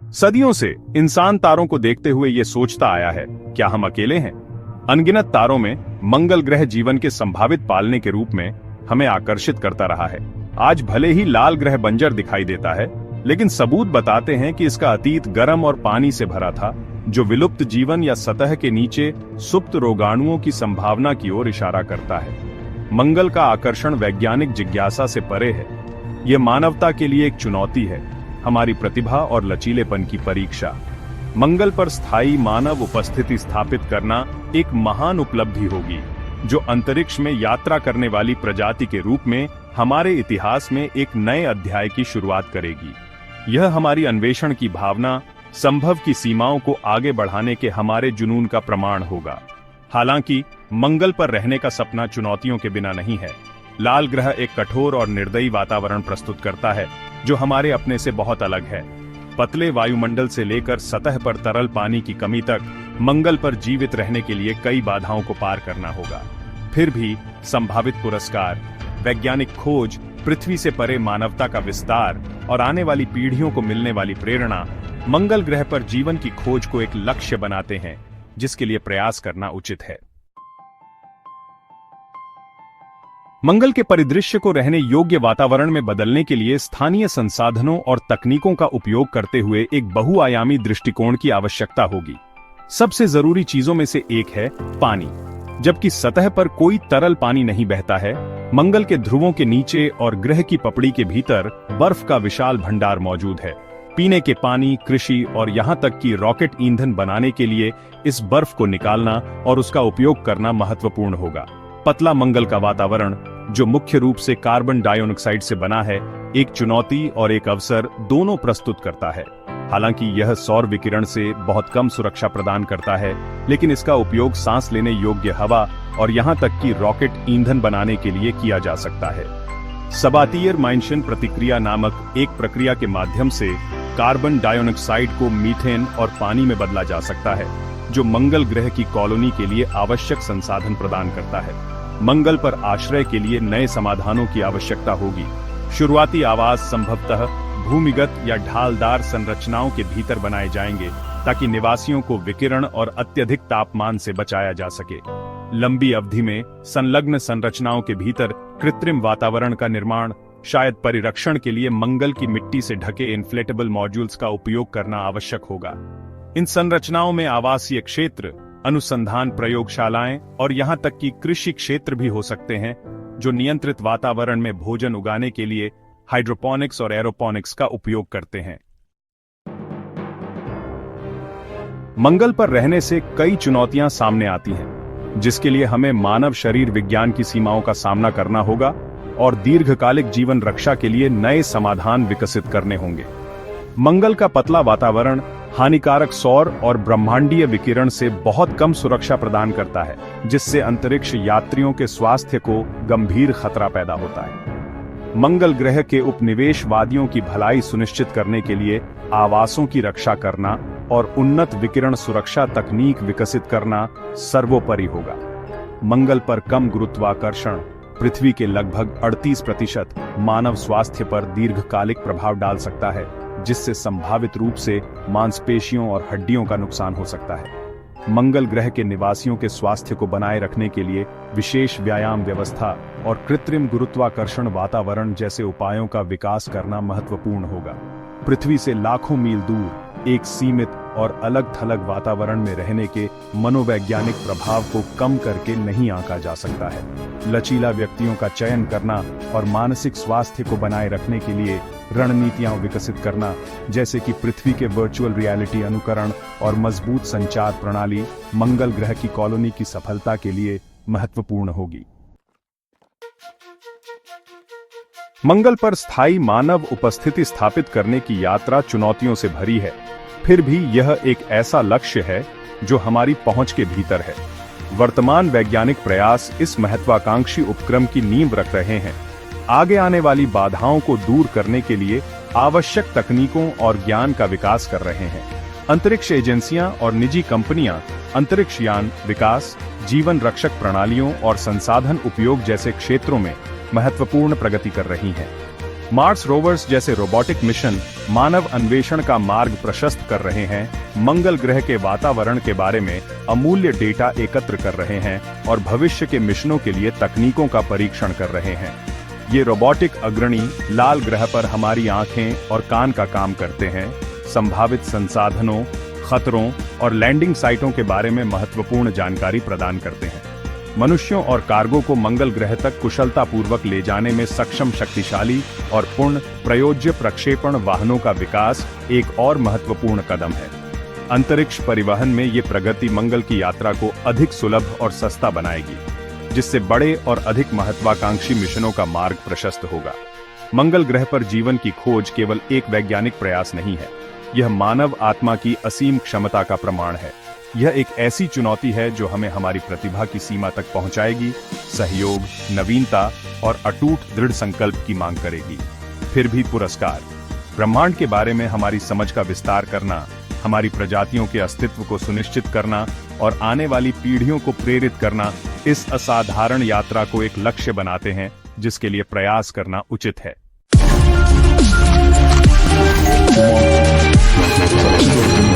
सदियों से इंसान तारों को देखते हुए ये सोचता आया है, क्या हम अकेले हैं? अनगिनत तारों में मंगल ग्रह जीवन के संभावित पालने के रूप में हमें आकर्षित करता रहा है। आज भले ही लाल ग्रह बंजर दिखाई देता है, लेकिन सबूत बताते हैं कि इसका अतीत गर्म और पानी से भरा था, जो विलुप्त जीवन या सतह के नीचे सुप्त रोगाणुओं की संभावना की ओर इशारा करता है। मंगल का आकर्षण वैज्ञानिक जिज्ञासा से परे है। यह मानवता के लिए एक चुनौती है, हमारी प्रतिभा और लचीलेपन की परीक्षा। मंगल पर स्थायी मानव उपस्थिति स्थापित करना एक महान उपलब्धि होगी, जो अंतरिक्ष में यात्रा करने वाली प्रजाति के रूप में हमारे इतिहास में एक नए अध्याय की शुरुआत करेगी। यह हमारी अन्वेषण की भावना, संभव की सीमाओं को आगे बढ़ाने के हमारे जुनून का प्रमाण होगा। हालांकि मंगल पर रहने का सपना चुनौतियों के बिना नहीं है। लाल ग्रह एक कठोर और निर्दयी वातावरण प्रस्तुत करता है, जो हमारे अपने से बहुत अलग है। पतले वायुमंडल से लेकर सतह पर तरल पानी की कमी तक मंगल पर जीवित रहने के लिए कई बाधाओं को पार करना होगा। फिर भी संभावित पुरस्कार, वैज्ञानिक खोज, पृथ्वी से परे मानवता का विस्तार और आने वाली पीढ़ियों को मिलने वाली प्रेरणा मंगल ग्रह पर जीवन की खोज को एक लक्ष्य बनाते हैं, जिसके लिए प्रयास करना उचित है। मंगल के परिदृश्य को रहने योग्य वातावरण में बदलने के लिए स्थानीय संसाधनों और तकनीकों का उपयोग करते हुए एक बहुआयामी दृष्टिकोण की आवश्यकता होगी। सबसे जरूरी चीजों में से एक है पानी। जबकि सतह पर कोई तरल पानी नहीं बहता है, मंगल के ध्रुवों के नीचे और ग्रह की पपड़ी के भीतर बर्फ का विशाल भंडार मौजूद है। पीने के पानी, कृषि और यहां तक कि रॉकेट ईंधन बनाने के लिए इस बर्फ को निकालना और उसका उपयोग करना महत्वपूर्ण होगा। पतला मंगल का वातावरण, जो मुख्य रूप से कार्बन डाइऑक्साइड से बना है, एक चुनौती और एक अवसर दोनों प्रस्तुत करता है। हालांकि यह सौर विकिरण से बहुत कम सुरक्षा प्रदान करता है, लेकिन इसका उपयोग सांस लेने योग्य हवा और यहां तक कि रॉकेट ईंधन बनाने के लिए किया जा सकता है। सबातियर माइंशन प्रतिक्रिया नामक एक प्रक्रिया के माध्यम से कार्बन डाइऑक्साइड को मीथेन और पानी में बदला जा सकता है, जो मंगल ग्रह की कॉलोनी के लिए आवश्यक संसाधन प्रदान करता है। मंगल पर आश्रय के लिए नए समाधानों की आवश्यकता होगी। शुरुआती आवास संभवतः भूमिगत या ढालदार संरचनाओं के भीतर बनाए जाएंगे, ताकि निवासियों को विकिरण और अत्यधिक तापमान से बचाया जा सके। लंबी अवधि में संलग्न संरचनाओं के भीतर कृत्रिम वातावरण का निर्माण, शायद परिरक्षण के लिए मंगल की मिट्टी से ढके इन्फ्लेटेबल मॉड्यूल्स का उपयोग करना आवश्यक होगा। इन संरचनाओं में आवासीय क्षेत्र, अनुसंधान प्रयोगशालाएं और यहां तक कि कृषि क्षेत्र भी हो सकते हैं, जो नियंत्रित वातावरण में भोजन उगाने के लिए हाइड्रोपोनिक्स और एरोपोनिक्स का उपयोग करते हैं। मंगल पर रहने से कई चुनौतियां सामने आती हैं, जिसके लिए हमें मानव शरीर विज्ञान की सीमाओं का सामना करना होगा और दीर्घकालिक जीवन रक्षा के लिए नए समाधान विकसित करने होंगे। मंगल का पतला वातावरण हानिकारक सौर और ब्रह्मांडीय विकिरण से बहुत कम सुरक्षा प्रदान करता है, जिससे अंतरिक्ष यात्रियों के स्वास्थ्य को गंभीर खतरा पैदा होता है। मंगल ग्रह के उपनिवेशवादियों की भलाई सुनिश्चित करने के लिए आवासों की रक्षा करना और उन्नत विकिरण सुरक्षा तकनीक विकसित करना सर्वोपरि होगा। मंगल पर कम गुरुत्वाकर्षण पृथ्वी के लगभग 38% मानव स्वास्थ्य पर दीर्घकालिक प्रभाव डाल सकता है, जिससे संभावित रूप से मांसपेशियों और हड्डियों का नुकसान हो सकता है। मंगल ग्रह के निवासियों के स्वास्थ्य को बनाए रखने के लिए विशेष व्यायाम व्यवस्था और कृत्रिम गुरुत्वाकर्षण वातावरण जैसे उपायों का विकास करना महत्वपूर्ण होगा। पृथ्वी से लाखों मील दूर एक सीमित और अलग थलग वातावरण में रहने के मनोवैज्ञानिक प्रभाव को कम करके नहीं आंका जा सकता है। लचीला व्यक्तियों का चयन करना और मानसिक स्वास्थ्य को बनाए रखने के लिए रणनीतियां विकसित करना, जैसे कि पृथ्वी के वर्चुअल रियलिटी अनुकरण और मजबूत संचार प्रणाली, मंगल ग्रह की कॉलोनी की सफलता के लिए महत्वपूर्ण होगी। मंगल पर स्थायी मानव उपस्थिति स्थापित करने की यात्रा चुनौतियों से भरी है, फिर भी यह एक ऐसा लक्ष्य है जो हमारी पहुंच के भीतर है। वर्तमान वैज्ञानिक प्रयास इस महत्वाकांक्षी उपक्रम की नींव रख रहे हैं, आगे आने वाली बाधाओं को दूर करने के लिए आवश्यक तकनीकों और ज्ञान का विकास कर रहे हैं। अंतरिक्ष एजेंसियां और निजी कंपनियां अंतरिक्ष यान विकास, जीवन रक्षक प्रणालियों और संसाधन उपयोग जैसे क्षेत्रों में महत्वपूर्ण प्रगति कर रही हैं। मार्स रोवर्स जैसे रोबोटिक मिशन मानव अन्वेषण का मार्ग प्रशस्त कर रहे हैं, मंगल ग्रह के वातावरण के बारे में अमूल्य डेटा एकत्र कर रहे हैं और भविष्य के मिशनों के लिए तकनीकों का परीक्षण कर रहे हैं। ये रोबोटिक अग्रणी लाल ग्रह पर हमारी आंखें और कान का काम करते हैं, संभावित संसाधनों, खतरों और लैंडिंग साइटों के बारे में महत्वपूर्ण जानकारी प्रदान करते हैं। मनुष्यों और कार्गो को मंगल ग्रह तक कुशलतापूर्वक ले जाने में सक्षम शक्तिशाली और पूर्ण प्रयोज्य प्रक्षेपण वाहनों का विकास एक और महत्वपूर्ण कदम है। अंतरिक्ष परिवहन में ये प्रगति मंगल की यात्रा को अधिक सुलभ और सस्ता बनाएगी, जिससे बड़े और अधिक महत्वाकांक्षी मिशनों का मार्ग प्रशस्त होगा। मंगल ग्रह पर जीवन की खोज केवल एक वैज्ञानिक प्रयास नहीं है, यह मानव आत्मा की असीम क्षमता का प्रमाण है। यह एक ऐसी चुनौती है जो हमें हमारी प्रतिभा की सीमा तक पहुंचाएगी, सहयोग, नवीनता और अटूट दृढ़ संकल्प की मांग करेगी। फिर भी पुरस्कार, ब्रह्मांड के बारे में हमारी समझ का विस्तार करना, हमारी प्रजातियों के अस्तित्व को सुनिश्चित करना और आने वाली पीढ़ियों को प्रेरित करना इस असाधारण यात्रा को एक लक्ष्य बनाते हैं जिसके लिए प्रयास करना उचित है।